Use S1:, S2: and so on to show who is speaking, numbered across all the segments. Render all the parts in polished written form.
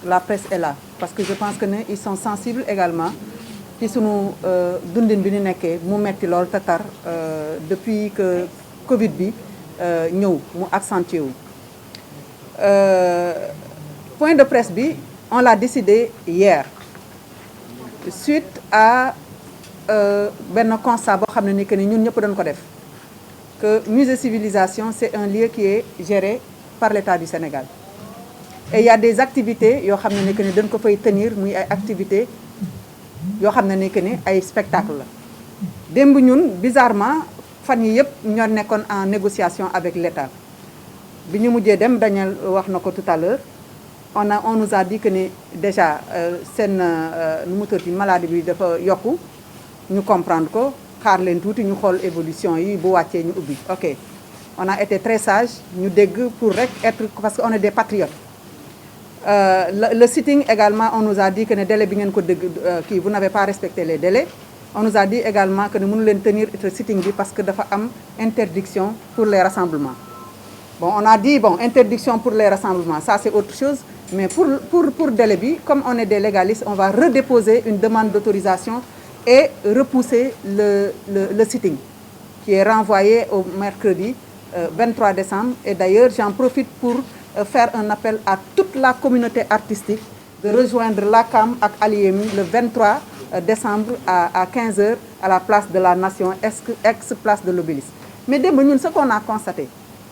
S1: la presse est là parce que je pense que ils sont sensibles également ci sunu dundin bi ñu nekkee mu metti lool tatar depuis que Covid bi ñëw mu accentué wu. Point de presse bi on l'a décidé hier suite à benn constat boo xam ne ni que ni ñun ñëpp dañ ko def que musée civilisation c'est un lieu qui est géré par l'État du Sénégal et il y a des activités yoo xam ne ni que ni dañ ko fay tenir muy ay activités yoo xam ne ni que ni ay spectacle la démb ñun bizarrement fan yi yëpp ñoo nekkoon en négociation avec l'État bi ñu mujjee dem Daniel wax na ko tout à l'heure on nous a dit que ni déjà seen nu mu tudd maladie bi dafa yokku ñu comprendre ko xaar leen tuuti ñu xool évolution yi bu wàccee ñu ubbi ok on a été très sage ñu dégg pour rek être parce que on est des patriotes le sitting également on nous a dit que ne délai bi ngeen ko dégg kii vous n'avez pas respecté les délais on nous a dit également que ne mënu leen tenir sitting bi parce que dafa am interdiction pour les rassemblements bon on a dit bon interdiction pour les rassemblements ça c'est autre chose mais pour délai bi comme on est des légalistes on va redéposer une demande d'autorisation et repousser le sitting qui est renvoyé au mercredi 23 décembre et d'ailleurs j'en profite pour faire un appel à toute la communauté artistique de rejoindre l'ACAM ak Aliemi le 23 décembre à 15h à la place de la Nation ex-place de l'Obélisque mais démb ñun ce qu'on a constaté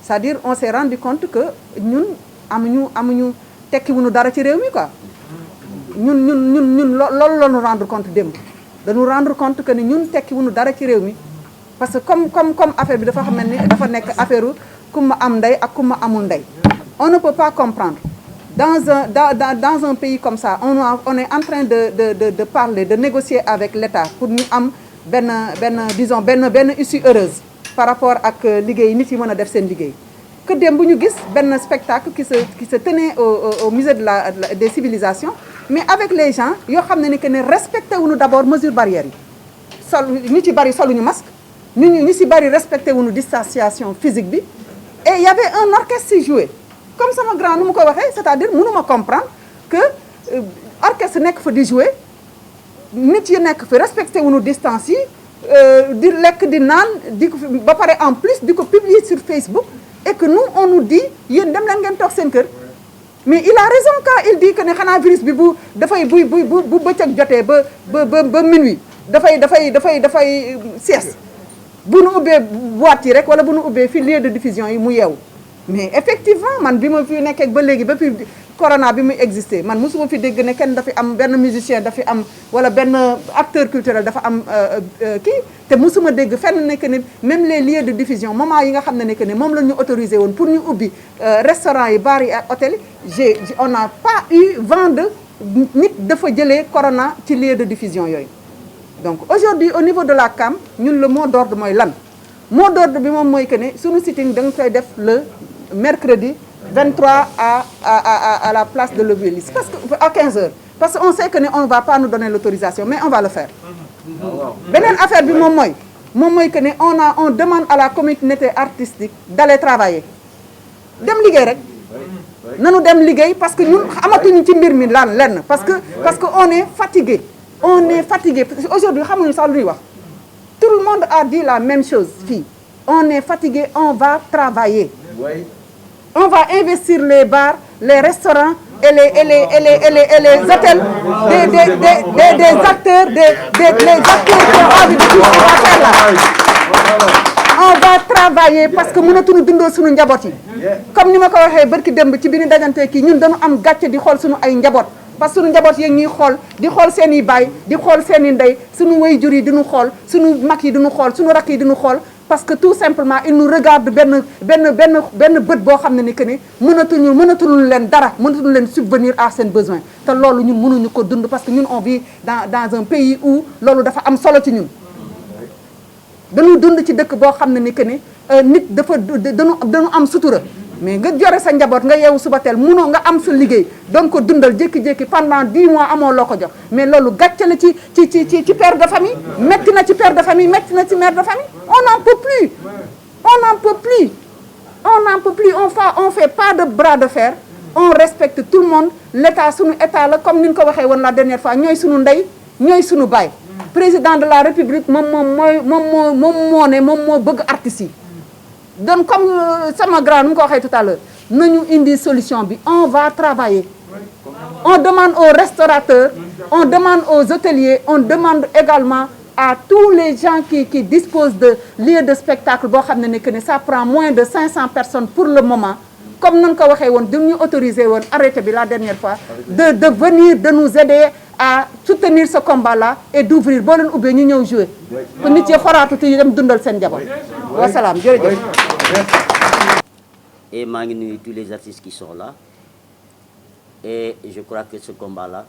S1: c'est-à-dire on s'est rendu compte que ñun amuñu tekkiwuñu dara ci réew mi quoi ñun loolu la ñu rendre compte démb dañu rendre compte que ni ñun tekkiwuñu dara ci réew mi parce que comme affaire bi dafa xam ne ni dafa nekk affaire ku ma am ndey ak ku ma amul ndey on ne peut pas comprendre dans un pays comme ça on est en train de parler de négocier avec l'État pour ñu am disons benn issue heureuse par rapport ak liggéey nit yi mën a def seen liggéey que démb bu ñu gis benn spectacle qui se tenait au musée des civilisations mais avec les gens yoo xam ne ni que ne respecté wuñu d'abord mesures barrières yi ñu ci bari soluñu masque ñu ci bari respecté wuñu distanciation physique bi et il y avait un orchestre qui jouait comme sama grand nu mu ko waxee c'est-à-dire mënuma comprendre que orchestre nekk fa di jouer nit yi nekk fa respecté wuñu distance yi di lekk di naan di ko ba pare en plus di ko publier sur Facebook et que nous on nous dit yéen dem leen ngeen toog seen kër mais il a raison quand il dit que ne xanaa virus bi bu bëccëg jotee ba minuit dafay sieste bu nu ubbee boîte yi rek wala bu nu ubbee fi lieu de diffusion yi mu yeewu mais effectivement man bi ma fi nekkee ba léegi ba fi corona bi muy exister man mosuma fi dégg ne kenn dafi am benn musicien dafi am wala benn acteur culturel dafa am kii te mosuma dégg fenn nekk ne même les lieux de diffusion moment yi nga xam ne nekk ne moom la ñu autorisé woon pour ñu ubbi restaurant yi bar yi ak hôtel yi on n'a pas eu vent de nit dafa jëlee corona ci lieu de diffusion yooyu donc aujourd'hui au niveau de la CAM ñun le mot d'ordre mooy lan mot d'ordre bi moom mooy que ne suñu sitting da nga koy def le mercredi 23 à la place de l'Obélisque parce que à 15h parce que on sait que ne on va pas nous donner l'autorisation mais on va le faire beneen affaire bi moom mooy que ne on demande à la communauté artistique d'aller travailler dem liggéey rek nanu dem liggéey parce que ñun amatuñu ci mbir mi lenn parce que on est fatigué aujourd'hui xamuñu sax lu ñuy wax tout le monde a dit la même chose fii on est fatigué on va travailler on va investir les bars les restaurants et les hôtels des acteurs les acteurs qui ont envie de tout on va faire là on va travailler parce que mënatuñu dundoo suñu njaboot yi comme ni ma ko waxee barki démb ci bi ñu dajantee kii ñun dañu am gàcce di xool suñu ay njaboot parce que suñu njaboot yi ñuy xool di xool seen i baay di xool seen i ndey suñu waajur yi diñu xool suñu mag yi diñu xool suñu rakk yi diñu xool parce que tout simplement ils nous regardent benn bët boo xam ne ni que ni mënatuñu leen dara mënatuñu leen subvenir à seen besoin te loolu ñun mënuñu ko dund parce que ñun on vit dans un pays où loolu dafa am solo ci ñun dañu dund ci dëkk boo xam ne ni que ni nit dañu am sutura mais nga jore sa njaboot nga yeewu suba teel munoo nga am sa liggéey donc ko dundal jékki-jékki pendant 10 mois amoo loo ko jox mais loolu gàcce la ci père de famille metti na ci père de famille metti na ci mère de famille on n'en peut plus on fait pas de bras de fer on respecte tout le monde l'état sunu état la comme ni ñu ko waxee woon la dernière fois ñooy sunu ndey ñooy sunu baay président de la république moom moo bëgg artistes yi donc comme sama grand nu mu ko waxee tout à l'heure nañu indi solution bi on va travailler on demande aux restaurateurs on demande aux hôteliers on demande également à tous les gens qui disposent de lieux de spectacle boo xam ne que ne ça prend moins de 500 personnes pour le moment comme nañ ko waxee woon dañu autorisé woon arrêté bi la dernière fois de venir de nous aider à soutenir ce combat là et d'ouvrir boo leen ubbee ñu ñëw jouer pour nit yi xoraatu te ñu dem dundal seen njaboot wasalaam jërëjëf.
S2: Et maa ngi nuyu tous les artistes qui sont là et je crois que ce combat là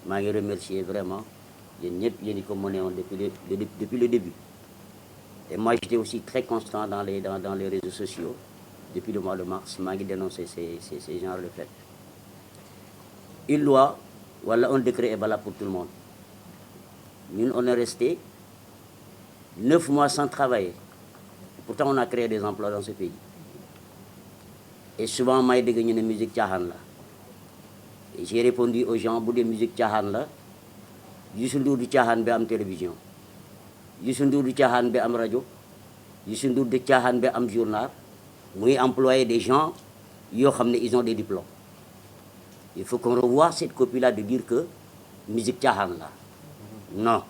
S2: maa ngi remercier vraiment yéen ñëpp yéen ñi ko mené woon depuis le début et moi j'étais aussi très constant dans les réseaux sociaux depuis le mois de mars maa ngi dénoncer ces genres de faits. Une loi wala un décret est valable pour tout le monde ñun on est resté 9 mois sans travailler pourtant on a créé des emplois dans ce pays et souvent may dégg ñu ne musique caaxaan la et j'ai répondu aux gens bu dee musique caaxaan la Youssou Ndour du caaxaan bi am télévision Youssou Ndour du caaxaan bi am rajo Youssou Ndour du caaxaan bi am journal muy employer des gens yoo xam ne ils ont des diplômes. Il faut qu'on revoie cette copie-là de dire que musique caaxaan la non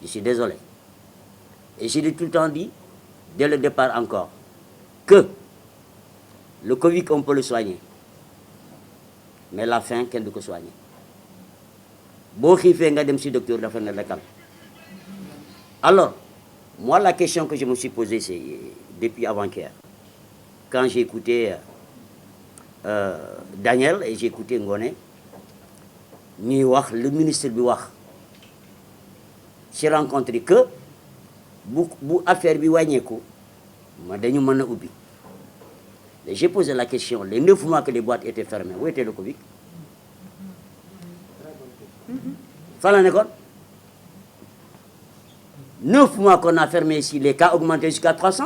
S2: je suis désolé et j'ai tout le temps dit dès le départ encore que le Covid on peut le soigner mais la faim kenn du ko soigner boo xiifee nga dem ci docteur dafa ne lekkal. Alors moi la question que je me suis posée c'est depuis avant-hier quand j'ai écouté Daniel et j'ai écouté Ngoné ñuy wax le ministre bi wax j'ai rencontré que bu affaire bi wàññeeku ma dañu mën a ubbi et j'ai posé la question les 9 mois que les boîtes étaient fermées où était le Covid fan la nekkoon 9 mois qu'on a fermé ici les cas augmenté jusqu'à 300.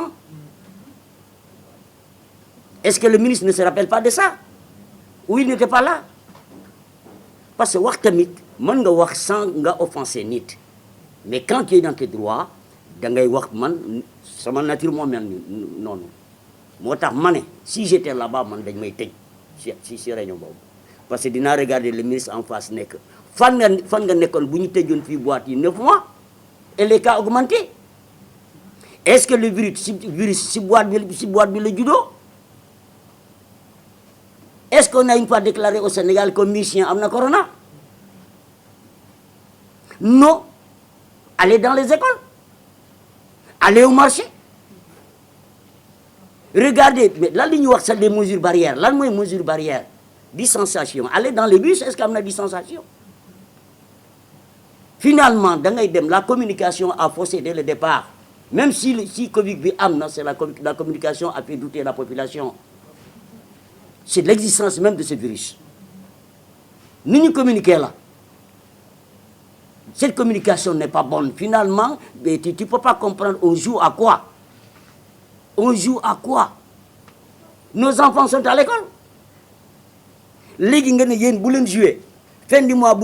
S2: Est-ce que le ministre ne se rappelle pas de ça ou il n'était pas là parce que wax tamit mën nga wax sans nga offenser nit mais quand tu es dans tes droits da ngay wax man sama nature moo mel ni noonu moo tax ma ne si j'étais là-bas man dañ may tëj si réunion boobu parce que dinaa regarder le ministre en face nekk fan nga nekkoon bu ñu tëjoon fii boîte yi 9 mois et les cas augmentés est-ce que le virus si boîte bi la juddoo. Est-ce qu'on a une fois déclaré au Sénégal que musicien am na corona? Non. Allez dans les écoles. Allez au marché. Regardez, mais là, il y a des mesures barrières. Là, il y a des mesures barrières. Distanciation. Allez dans les bus, est-ce qu'il y a une distanciation? Finalement, la communication a faussé dès le départ. Même si Covid amna, c'est la communication a fait douter la population. C'est l'existence même de ce virus. Nous nous communiquons là. Cette communication n'est pas bonne. Finalement, tu ne peux pas comprendre on joue à quoi. On joue à quoi? Nos enfants sont à l'école. Les gens qui ont joué, fin du mois,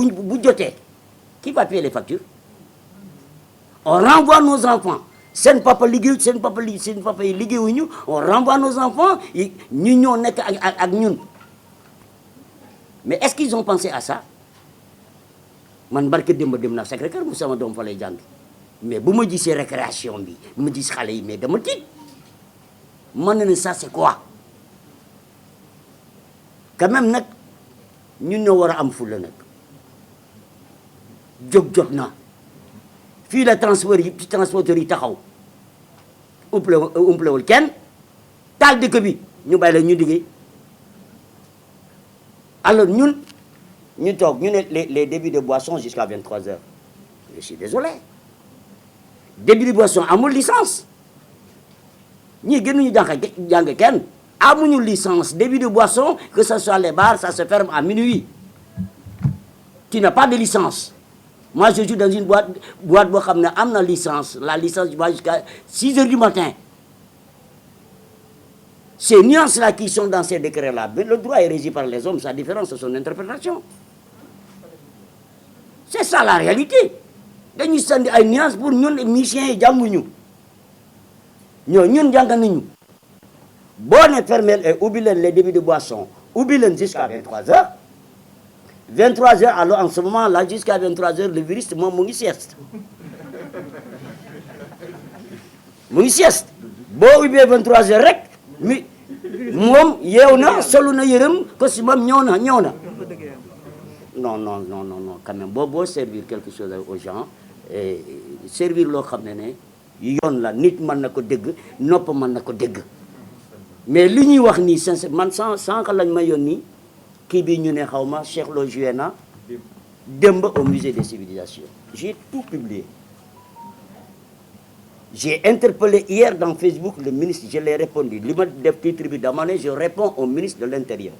S2: qui va payer les factures? On renvoie nos enfants. Sen papa liggéey sen papa liggéeyuñu on renvoie nos enfants ñu ñoo nekk ak ñun mais est-ce qu'ils ont pensé à ça man barke dem na Sacré-Cœur bu sama doom fa lay jàng mais bu ma gisee récréation bi bu ma gis xale yi mais dama tiit man ne ça c'est quoi quand même nag ñun ñoo war a am fulla nag jóg jot na fii la transporteur yi taxaw umplewul kenn taal dëkk bi ñu bàyyi la ñu liggéey alors ñun ñu toog ñu ne les débits de boisson jusqu'à 23 heures je suis désolé débit de boisson amul licence ñii gënuñu jàng kenn amuñu licence débit de boisson que ce soit les bars ça se ferme à minuit tu n'as pas de licence. Moi, je joue dans une boîte boo xam ne am na licence la licence va jusqu'à 6 heures du matin Ces nuances-là qui sont dans ces décrets-là, le droit est régi par les hommes, sa différence, c'est son interprétation. C'est ça la réalité. Dañuy sandi ay nuances pour ñun musiciens yi jànguñu ñun jàng nañu boo ne fermer ubbi leen les débits de boisson ubbi leen jusqu'à 23h 23h alors en ce moment là jusqu'à 23h le virus moom mu ngi sieste boo ubbee 23h rek moom yeew na solu na yërëm ko si moom ñëw na non quand même boo servir quelque chose aux gens servir loo xam ne yoon la nit mën na ko dégg nopp mën na ko dégg mais li ñuy wax nii sincèrement man sànq lañ ma yónni kii bi ñu ne xaw ma Cheikh Lo joué na démb au musée des civilisations. J'ai tout publié. J'ai interpellé hier dans Facebook le ministre, je l'ai répondu. Li ma def titre bi dama ne je réponds au ministre de l'Intérieur.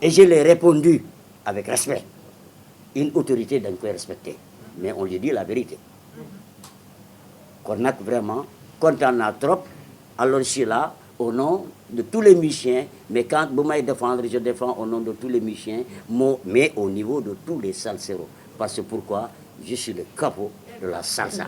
S2: Et je l'ai répondu avec respect. Une autorité dañ koy respecter, mais on lui dit la vérité. Kon nag vraiment kontaan naa trop. Alors je suis là au nom de tous les musiciens, mais quand bu may défendre, je défends au nom de tous les musiciens, mais au niveau de tous les salseros. Parce que pourquoi? Je suis le capot de la salsa.